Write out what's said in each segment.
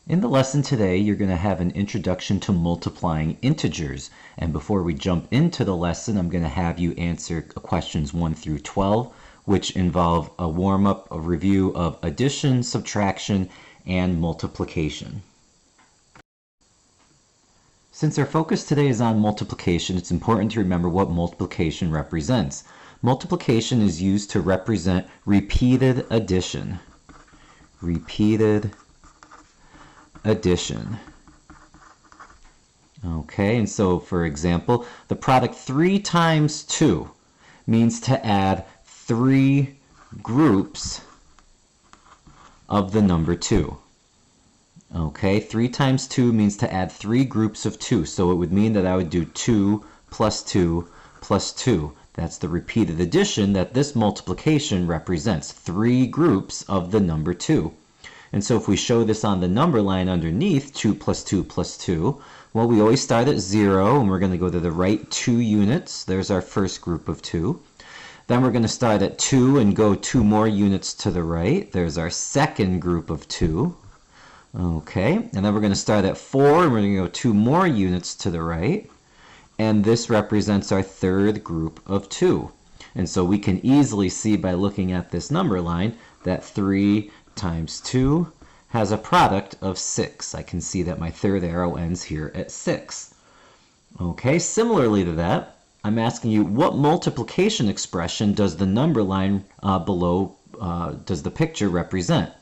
In the lesson today, you're going to have an introduction to multiplying integers. And before we jump into the lesson, I'm going to have you answer questions 1 through 12, which involve a warm-up, a review of addition, subtraction, and multiplication. Since our focus today is on multiplication, it's important to remember what multiplication represents. Multiplication is used to represent repeated addition. Repeated addition. Okay, and so for example, the product 3 times 2 means to add 3 groups of the number 2. Okay, 3 times 2 means to add 3 groups of 2. So it would mean that I would do 2 plus 2 plus 2. That's the repeated addition that this multiplication represents. 3 groups of the number 2. And so if we show this on the number line underneath, 2 plus 2 plus 2, well, we always start at 0, and we're going to go to the right 2 units. There's our first group of 2. Then we're going to start at 2 and go 2 more units to the right. There's our second group of 2. Okay, and then we're going to start at 4, and we're going to go 2 more units to the right. And this represents our third group of 2. And so we can easily see by looking at this number line that 3 times 2 has a product of 6. I can see that my third arrow ends here at 6. Okay, similarly to that, I'm asking you what multiplication expression does the number line below, does the picture represent?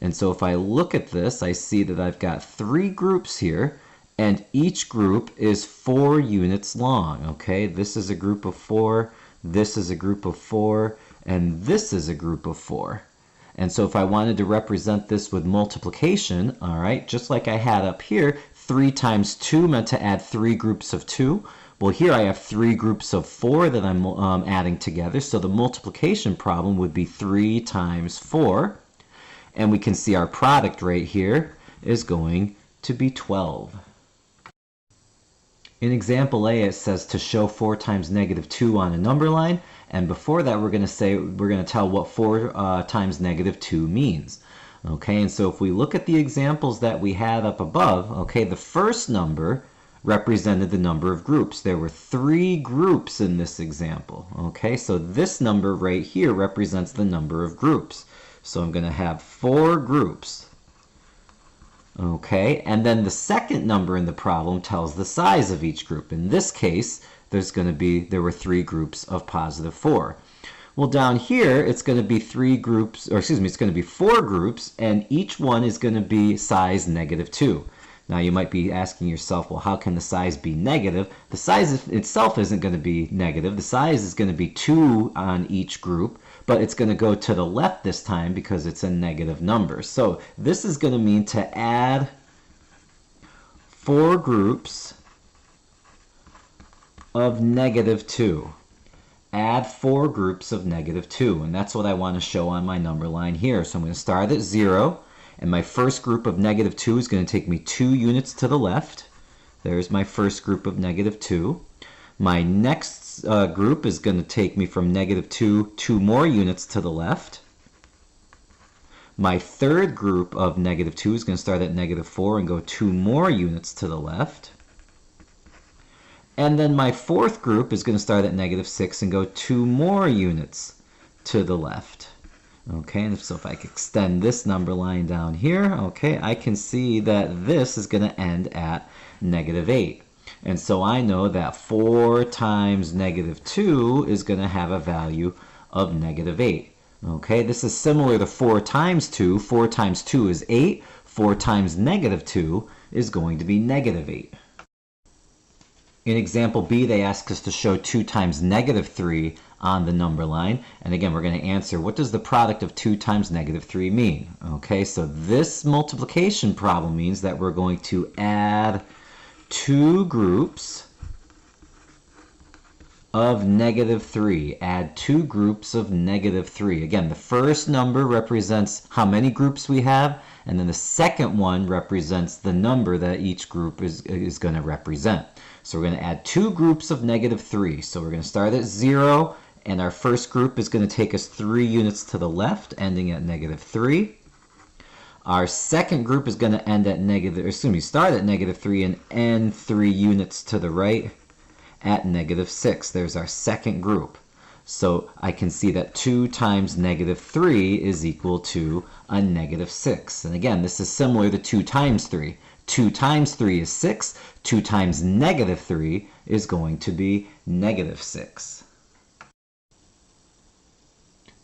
And so if I look at this, I see that I've got 3 groups here, and each group is 4 units long. Okay, this is a group of 4, this is a group of 4, and this is a group of 4. And so if I wanted to represent this with multiplication, all right, just like I had up here, 3 times 2 meant to add 3 groups of 2. Well, here I have 3 groups of 4 that I'm adding together. So the multiplication problem would be 3 times 4. And we can see our product right here is going to be 12. In example A, it says to show 4 times negative 2 on a number line. And before that, we're going to tell what 4 times negative 2 means. Okay, and so if we look at the examples that we had up above, okay, the first number represented the number of groups. There were 3 groups in this example. Okay, so this number right here represents the number of groups. So I'm going to have 4 groups. Okay, and then the second number in the problem tells the size of each group. In this case, there were 3 groups of positive 4. Well, down here, it's going to be 3 groups, or excuse me, it's going to be 4 groups, and each one is going to be size negative 2. Now, you might be asking yourself, well, how can the size be negative? The size itself isn't going to be negative. The size is going to be 2 on each group, but it's going to go to the left this time because it's a negative number. So this is going to mean to add 4 groups of negative 2. Add 4 groups of negative 2, and that's what I want to show on my number line here. So I'm going to start at 0, and my first group of negative 2 is going to take me 2 units to the left. There's my first group of negative 2. My next group is going to take me from negative 2 more units to the left. My third group of negative 2 is going to start at negative 4 and go 2 more units to the left. And then my fourth group is going to start at negative 6 and go 2 more units to the left. Okay, and so if I extend this number line down here, okay, I can see that this is going to end at negative 8. And so I know that 4 times negative 2 is going to have a value of negative 8. Okay, this is similar to 4 times 2. 4 times 2 is 8. 4 times negative 2 is going to be negative 8. In example B, they ask us to show 2 times negative 3 on the number line. And again, we're going to answer, what does the product of 2 times negative 3 mean? Okay, so this multiplication problem means that we're going to add 2 groups of negative 3. Add 2 groups of negative 3. Again, the first number represents how many groups we have, and then the second one represents the number that each group is going to represent. So we're going to add 2 groups of negative 3. So we're going to start at 0, and our first group is going to take us 3 units to the left, ending at negative 3. Our second group is going to end at start at -3 and end 3 units to the right at -6. There's our second group. So I can see that 2 times -3 is equal to a -6. And again, this is similar to 2 times 3. 2 times 3 is 6. 2 times -3 is going to be -6.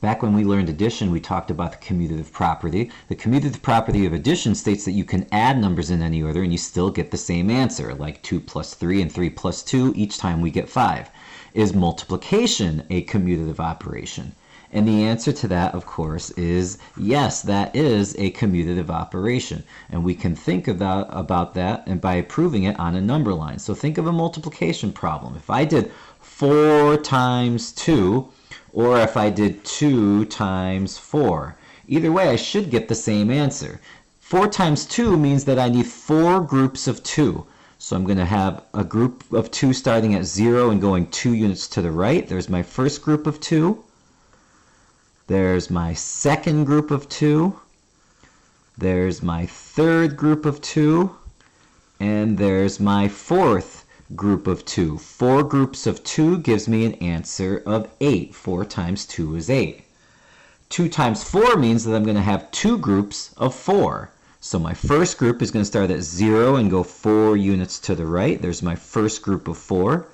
Back when we learned addition, we talked about the commutative property. The commutative property of addition states that you can add numbers in any order and you still get the same answer, like 2 plus 3 and 3 plus 2, each time we get 5. Is multiplication a commutative operation? And the answer to that, of course, is yes, that is a commutative operation. And we can think about that and by proving it on a number line. So think of a multiplication problem. If I did 4 times 2, or if I did 2 times 4. Either way, I should get the same answer. 4 times 2 means that I need 4 groups of 2. So I'm going to have a group of 2 starting at 0 and going 2 units to the right. There's my first group of 2. There's my second group of 2. There's my third group of 2. And there's my fourth group of 2. 4 groups of 2 gives me an answer of 8. 4 times 2 is 8. 2 times 4 means that I'm going to have 2 groups of 4. So my first group is going to start at 0 and go 4 units to the right. There's my first group of 4.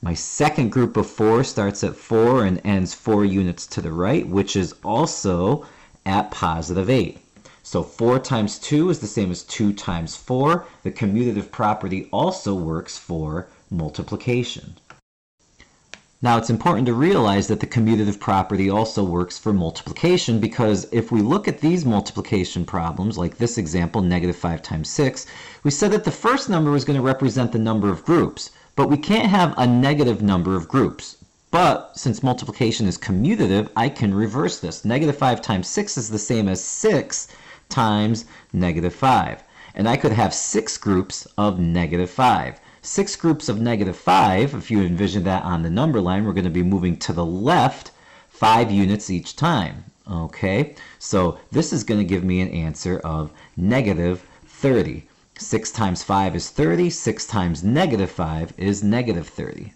My second group of 4 starts at 4 and ends 4 units to the right, which is also at positive 8. So 4 times 2 is the same as 2 times 4. The commutative property also works for multiplication. Now it's important to realize that the commutative property also works for multiplication, because if we look at these multiplication problems, like this example, -5 times 6, we said that the first number was going to represent the number of groups, but we can't have a negative number of groups. But since multiplication is commutative, I can reverse this. -5 times 6 is the same as 6 times -5. And I could have 6 groups of -5. 6 groups of -5, if you envision that on the number line, we're going to be moving to the left 5 units each time. Okay, so this is going to give me an answer of -30. 6 times 5 is 30. 6 times -5 is -30.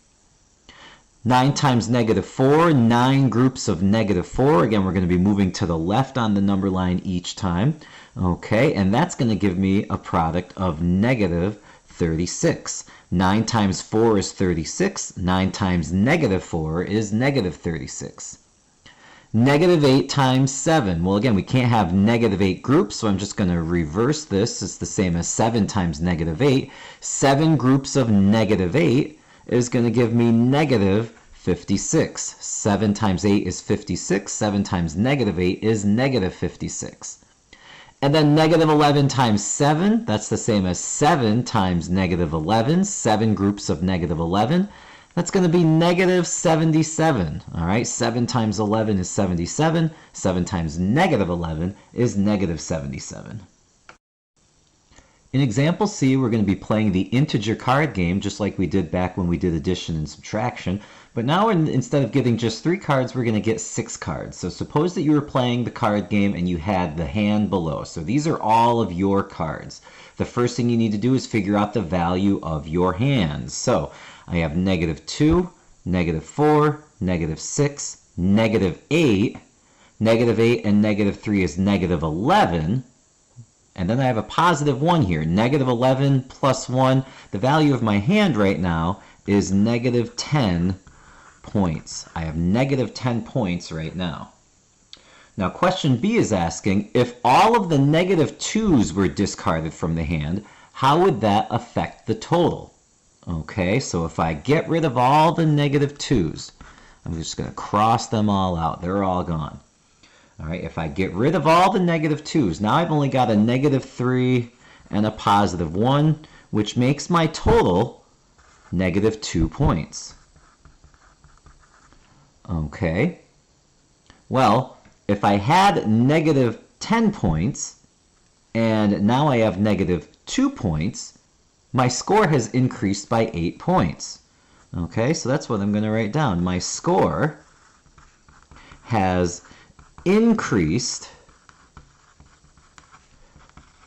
9 times -4, 9 groups of -4. Again, we're going to be moving to the left on the number line each time. Okay, and that's going to give me a product of -36. 9 times 4 is 36. 9 times -4 is -36. -8 times 7. Well, again, we can't have -8 groups, so I'm just going to reverse this. It's the same as 7 times -8. 7 groups of -8 is going to give me -56. 7 times 8 is 56. 7 times -8 is -56. And then -11 times 7, that's the same as 7 times -11. 7 groups of -11. That's going to be -77. All right, 7 times 11 is 77. 7 times -11 is -77. In example C, we're going to be playing the integer card game, just like we did back when we did addition and subtraction. But now instead of getting just 3 cards, we're going to get 6 cards. So suppose that you were playing the card game and you had the hand below. So these are all of your cards. The first thing you need to do is figure out the value of your hands. So I have -2, -4, -6, -8. -8 and -3 is -11. And then I have a positive 1 here. -11 plus 1. The value of my hand right now is -10 points. I have -10 points right now. Now question B is asking, if all of the -2s were discarded from the hand, how would that affect the total? Okay, so if I get rid of all the -2s, I'm just going to cross them all out. They're all gone. All right, if I get rid of all the -2s, now I've only got a -3 and a positive 1, which makes my total -2 points. Okay, well, if I had -10 points, and now I have -2 points, my score has increased by 8 points. Okay, so that's what I'm going to write down. My score has increased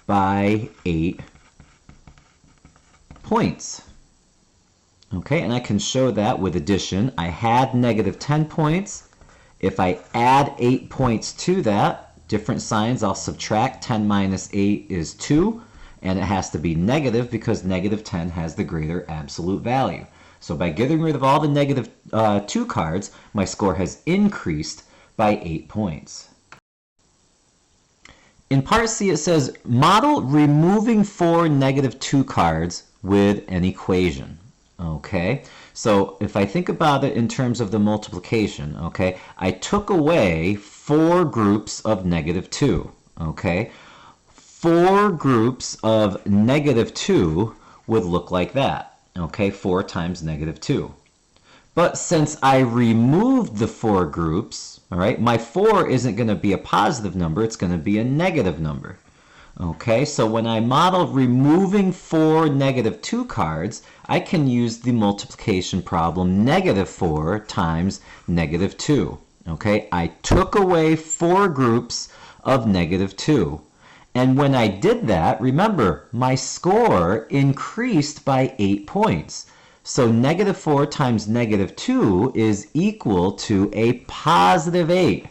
by 8 points. Okay, and I can show that with addition. I had negative 10 points. If I add 8 points to that, different signs, I'll subtract. 10 minus 8 is 2, and it has to be negative because negative 10 has the greater absolute value. So by getting rid of all the negative 2 cards, my score has increased by 8 points. In part C, it says, model removing 4 negative 2 cards with an equation. Okay, so if I think about it in terms of the multiplication, okay, I took away 4 groups of negative 2, okay? 4 groups of negative 2 would look like that, okay? 4 times negative 2. But since I removed the 4 groups, all right, my 4 isn't going to be a positive number, it's going to be a negative number. Okay, so when I model removing 4 negative 2 cards, I can use the multiplication problem negative 4 times negative 2. Okay, I took away 4 groups of negative 2. And when I did that, remember, my score increased by 8 points. So negative 4 times negative 2 is equal to a positive 8.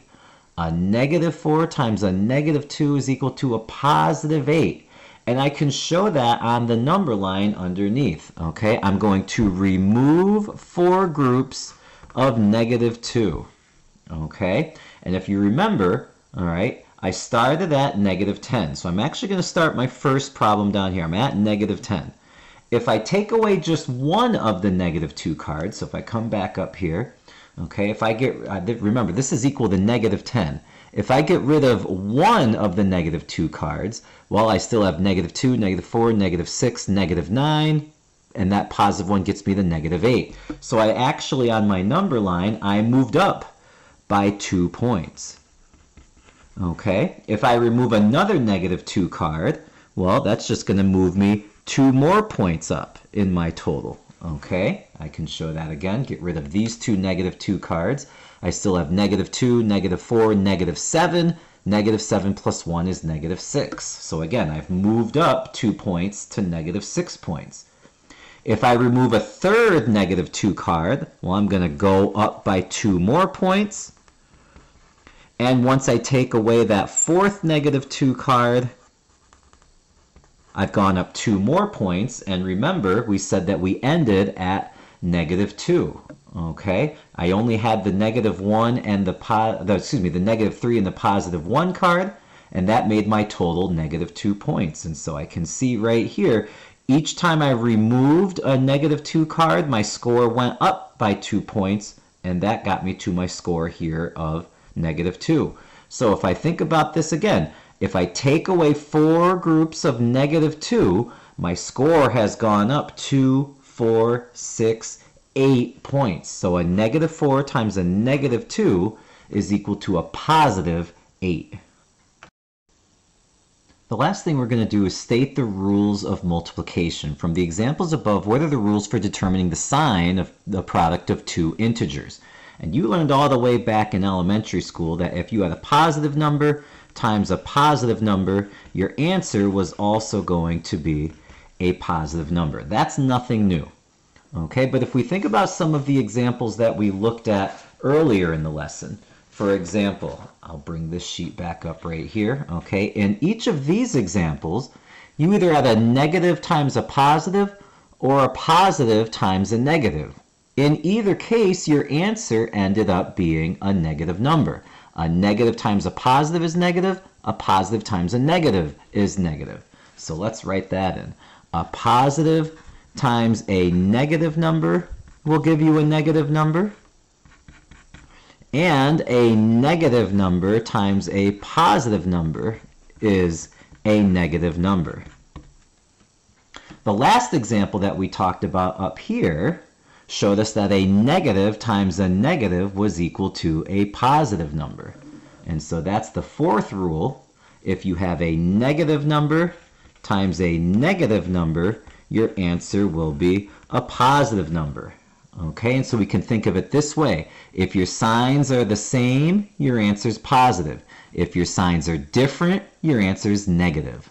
A negative 4 times a negative 2 is equal to a positive 8. And I can show that on the number line underneath. Okay, I'm going to remove 4 groups of negative 2. Okay, and if you remember, all right, I started at negative 10. So I'm actually going to start my first problem down here. I'm at negative 10. If I take away just one of the negative 2 cards, so if I come back up here, okay, if I get, remember, this is equal to negative 10. If I get rid of one of the negative 2 cards, well, I still have negative 2, negative 4, negative 6, negative 9, and that positive 1 gets me the negative 8. So I actually, on my number line, I moved up by 2 points. Okay, if I remove another negative 2 card, well, that's just going to move me 2 more points up in my total. Okay, I can show that again. Get rid of these 2 negative 2 cards. I still have negative 2, negative 4, negative 7. Negative 7 plus 1 is negative 6. So again, I've moved up 2 points to negative 6 points. If I remove a third negative 2 card, well, I'm going to go up by 2 more points. And once I take away that fourth negative 2 card, I've gone up 2 more points, and remember, we said that we ended at negative 2. Okay, I only had the negative 1 and the negative 3 and the positive 1 card, and that made my total negative 2 points. And so I can see right here, each time I removed a negative 2 card, my score went up by 2 points, and that got me to my score here of negative 2. So if I think about this again, if I take away 4 groups of negative 2, my score has gone up 2, 4, 6, 8 points. So a negative 4 times a negative 2 is equal to a positive 8. The last thing we're going to do is state the rules of multiplication. From the examples above, what are the rules for determining the sign of the product of 2 integers? And you learned all the way back in elementary school that if you had a positive number times a positive number, your answer was also going to be a positive number. That's nothing new. Okay, but if we think about some of the examples that we looked at earlier in the lesson, for example, I'll bring this sheet back up right here. Okay, in each of these examples, you either had a negative times a positive or a positive times a negative. In either case, your answer ended up being a negative number. A negative times a positive is negative. A positive times a negative is negative. So let's write that in. A positive times a negative number will give you a negative number. And a negative number times a positive number is a negative number. The last example that we talked about up here showed us that a negative times a negative was equal to a positive number. And so that's the fourth rule. If you have a negative number times a negative number, your answer will be a positive number. Okay, and so we can think of it this way. If your signs are the same, your answer is positive. If your signs are different, your answer is negative.